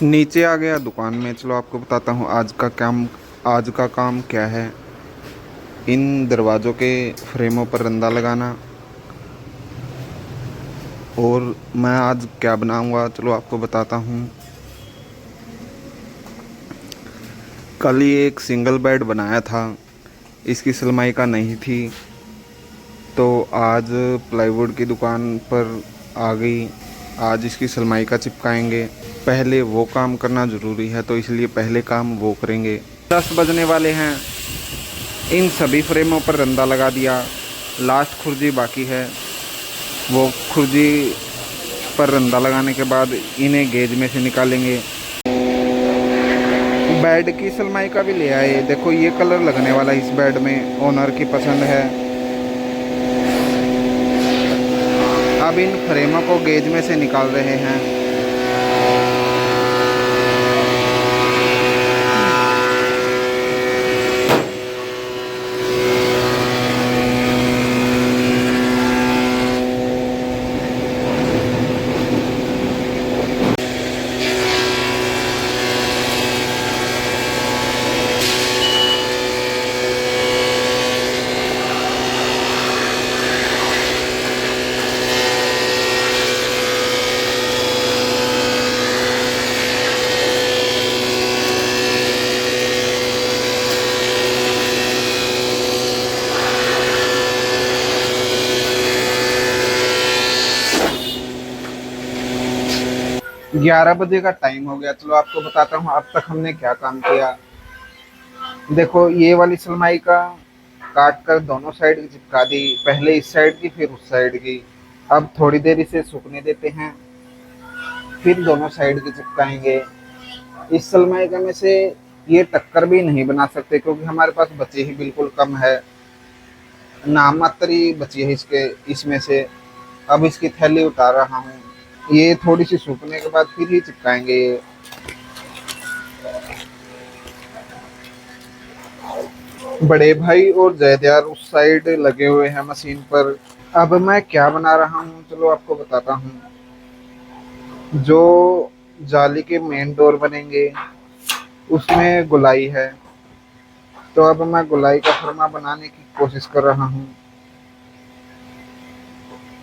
नीचे आ गया दुकान में। चलो आपको बताता हूँ आज का काम क्या है। इन दरवाज़ों के फ्रेमों पर रंदा लगाना। और मैं आज क्या बनाऊँगा चलो आपको बताता हूँ। कल ये एक सिंगल बेड बनाया था, इसकी सनमाइका नहीं थी, तो आज प्लाईवुड की दुकान पर आ गई। आज इसकी सनमाइका चिपकाएंगे। पहले वो काम करना ज़रूरी है, तो इसलिए पहले काम वो करेंगे। 10 बजने वाले हैं। इन सभी फ्रेमों पर रंदा लगा दिया। लास्ट खुर्जी बाकी है। वो खुर्जी पर रंदा लगाने के बाद इन्हें गेज में से निकालेंगे। बेड की सनमाइका भी ले आए। देखो ये कलर लगने वाला इस बेड में ओनर की पसंद है। अब इन फ्रेमों को गेज में से निकाल रहे हैं। ग्यारह बजे का टाइम हो गया। चलो आपको बताता हूँ अब तक हमने क्या काम किया। देखो ये वाली सनमाई का काट कर दोनों साइड की चिपका दी, पहले इस साइड की फिर उस साइड की। अब थोड़ी देर इसे सूखने देते हैं, फिर दोनों साइड की चिपकाएंगे। इस सनमाइका में से ये टक्कर भी नहीं बना सकते क्योंकि हमारे पास बचे ही बिल्कुल कम है। नाम मात्र ही बची है इसके इसमें से। अब इसकी थैली उतार रहा हूँ। ये थोड़ी सी सूखने के बाद फिर ही चिपकाएंगे ये। बड़े भाई और जयदयार उस साइड लगे हुए हैं मशीन पर। अब मैं क्या बना रहा हूँ चलो आपको बताता हूँ। जो जाली के मेन डोर बनेंगे उसमें गुलाई है, तो अब मैं गुलाई का फरमा बनाने की कोशिश कर रहा हूँ।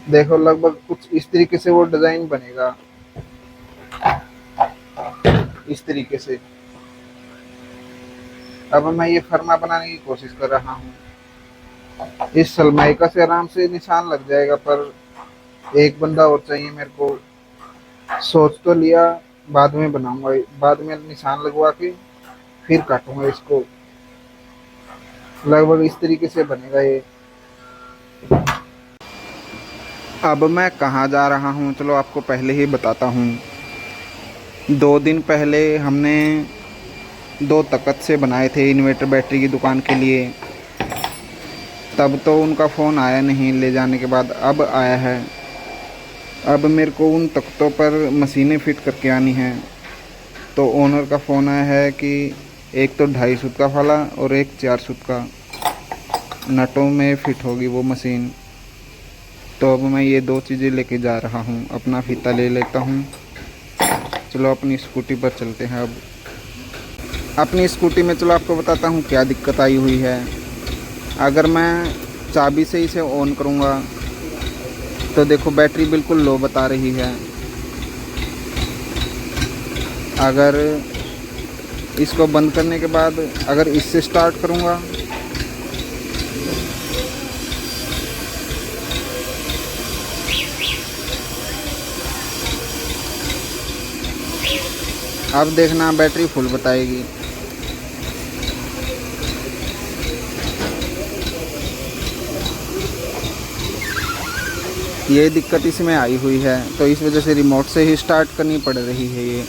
देखो लगभग कुछ इस तरीके से वो डिजाइन बनेगा, इस तरीके से। अब मैं ये फरमा बनाने की कोशिश कर रहा हूँ। इस सनमाइका से आराम से निशान लग जाएगा, पर एक बंदा और चाहिए मेरे को। सोच तो लिया, बाद में बनाऊंगा, बाद में निशान लगवा के फिर काटूंगा इसको। लगभग इस तरीके से बनेगा ये। अब मैं कहाँ जा रहा हूँ चलो आपको पहले ही बताता हूँ। 2 दिन पहले हमने 2 तख्त से बनाए थे इन्वर्टर बैटरी की दुकान के लिए। तब तो उनका फ़ोन आया नहीं, ले जाने के बाद अब आया है। अब मेरे को उन तख्तों पर मशीनें फिट करके आनी हैं। तो ओनर का फ़ोन आया है कि एक तो 2.5 सूत का फाला और एक 4 सूत का नटों में फिट होगी वो मशीन। तो अब मैं ये 2 चीज़ें लेके जा रहा हूँ। अपना फीता ले लेता हूँ। चलो अपनी स्कूटी पर चलते हैं। अब अपनी स्कूटी में चलो आपको बताता हूँ क्या दिक्कत आई हुई है। अगर मैं चाबी से इसे ऑन करूँगा तो देखो बैटरी बिल्कुल लो बता रही है। अगर इसको बंद करने के बाद अगर इससे स्टार्ट करूँगा अब देखना बैटरी फुल बताएगी। ये दिक्कत इसमें आई हुई है, तो इस वजह से रिमोट से ही स्टार्ट करनी पड़ रही है ये।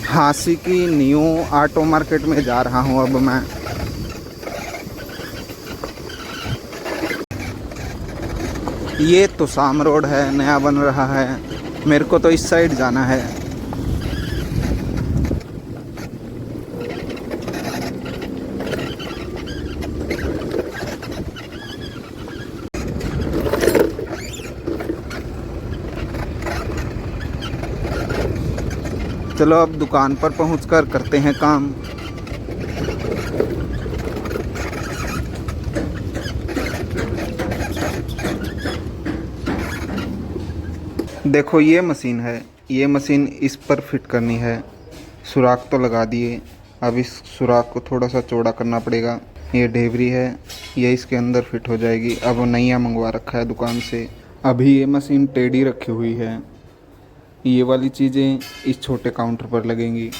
हांसी की न्यू ऑटो मार्केट में जा रहा हूँ अब मैं। ये तो शाम रोड है, नया बन रहा है। मेरे को तो इस साइड जाना है। चलो अब दुकान पर पहुंचकर करते हैं काम। देखो ये मशीन है, ये मशीन इस पर फिट करनी है। सुराख तो लगा दिए, अब इस सुराख को थोड़ा सा चौड़ा करना पड़ेगा। ये ढेबरी है, ये इसके अंदर फिट हो जाएगी। अब नया मंगवा रखा है दुकान से। अभी ये मशीन टेढ़ी रखी हुई है। ये वाली चीज़ें इस छोटे काउंटर पर लगेंगी।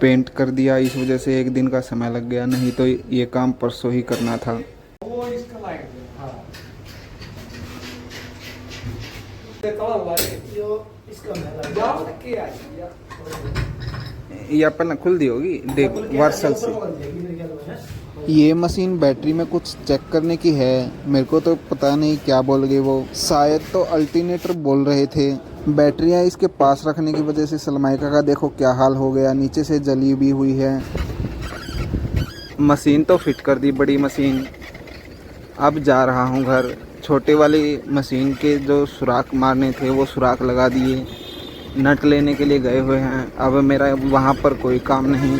पेंट कर दिया, इस वजह से एक दिन का समय लग गया, नहीं तो ये काम परसों ही करना था। या पहले खुल दी होगी देख वर्सल से। ये मशीन बैटरी में कुछ चेक करने की है, मेरे को तो पता नहीं क्या बोल गए वो, शायद तो अल्टरनेटर बोल रहे थे। बैटरियां इसके पास रखने की वजह से सलमाइका का देखो क्या हाल हो गया, नीचे से जली भी हुई है। मशीन तो फिट कर दी, बड़ी मशीन। अब जा रहा हूँ घर। छोटे वाली मशीन के जो सुराख मारने थे वो सुराख लगा दिए, नट लेने के लिए गए हुए हैं। अब मेरा वहाँ पर कोई काम नहीं।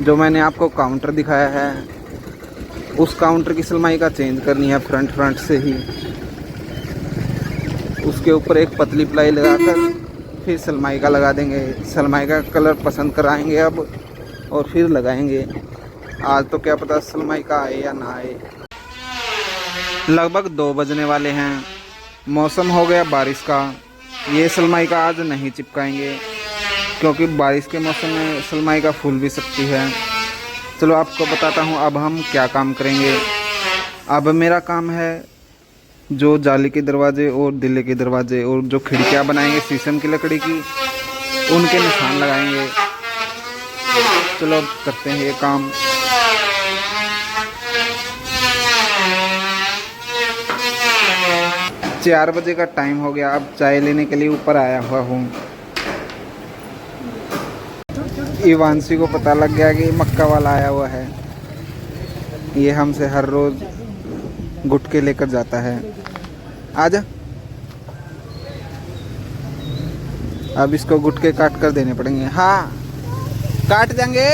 जो मैंने आपको काउंटर दिखाया है उस काउंटर की सलमाइका चेंज करनी है फ्रंट से ही। उसके ऊपर एक पतली प्लाई लगाकर फिर सलमाइका लगा देंगे। सलमाइका का कलर पसंद कराएंगे अब और फिर लगाएंगे। आज तो क्या पता सलमाइका आए या ना आए। लगभग 2 बजने वाले हैं, मौसम हो गया बारिश का। ये सलमाइका आज नहीं चिपकाएंगे क्योंकि बारिश के मौसम में सलमाइका फूल भी सकती है। चलो आपको बताता हूँ अब हम क्या काम करेंगे। अब मेरा काम है जो जाली के दरवाजे और दिल्ली के दरवाजे और जो खिड़कियाँ बनाएंगे शीशम की लकड़ी की, उनके निशान लगाएंगे। चलो अब करते हैं ये काम। चार बजे का टाइम हो गया, अब चाय लेने के लिए ऊपर आया हुआ हूँ। इवांशी को पता लग गया कि मक्का वाला आया हुआ है। ये हमसे हर रोज गुटके लेकर जाता है। आजा, अब इसको गुटके काट कर देने पड़ेंगे। हाँ काट देंगे।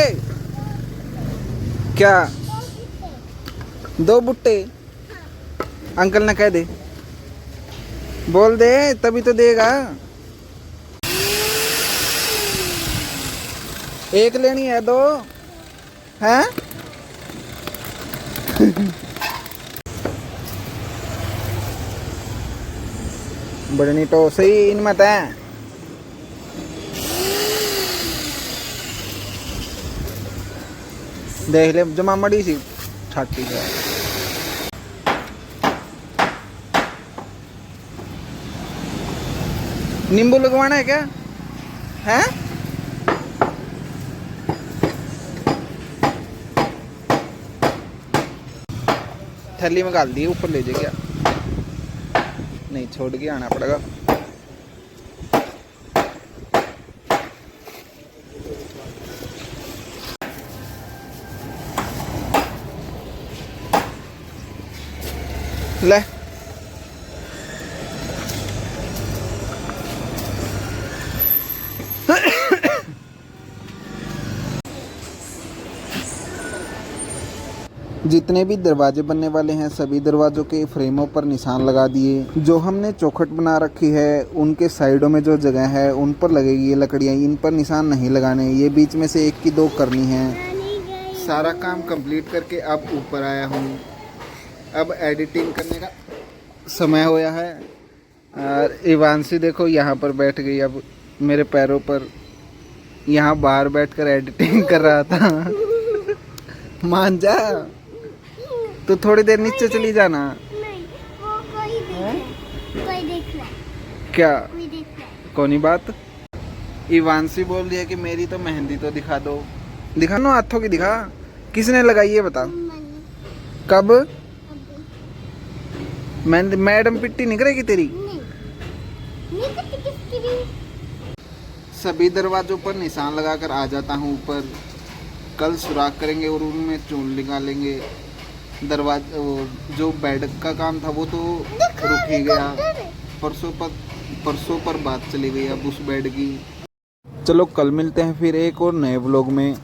क्या 2 बुट्टे? अंकल ने कह दे, बोल दे तभी तो देगा। एक लेनी है 2 हैं? बड़नी तो सही इन मत है। देख ले जमा मड़ी सी छाती है। नींबू लगवाना है क्या? हैं? थैली में डाल दी, ऊपर ले जाए क्या? नहीं, छोड़ के आना पड़ेगा। ले जितने भी दरवाजे बनने वाले हैं सभी दरवाज़ों के फ्रेमों पर निशान लगा दिए। जो हमने चौखट बना रखी है उनके साइडों में जो जगह है उन पर लगेगी ये लकड़ियाँ, इन पर निशान नहीं लगाने। ये बीच में से 1 की 2 करनी है। सारा काम कंप्लीट करके अब ऊपर आया हूँ। अब एडिटिंग करने का समय होया है। और इवांशी देखो यहाँ पर बैठ गई अब मेरे पैरों पर। यहाँ बाहर बैठकर एडिटिंग कर रहा था। मान जा, तो थोड़ी देर नीचे चली जाना। नहीं, वो कोई देख रहा है। क्या कोई देख रहा है। कौन बात? इवांशी बोल रही है कि मेरी तो मेहंदी तो दिखा दो। दिखा नो, हाथों की दिखा। किसने लगाई है बता? कब? मैडम पिट्टी नहीं करेगी तेरी? नहीं करती किसकी भी। सभी दरवाजों पर निशान लगाकर आ जाता हूँ ऊपर। कल सुराख करेंगे और उनमें चून निकालेंगे। दरवाजा जो बेड का काम था वो तो रुक ही गया। परसों परसों पर बात चली गई अब उस बेड की। चलो कल मिलते हैं फिर एक और नए व्लॉग में।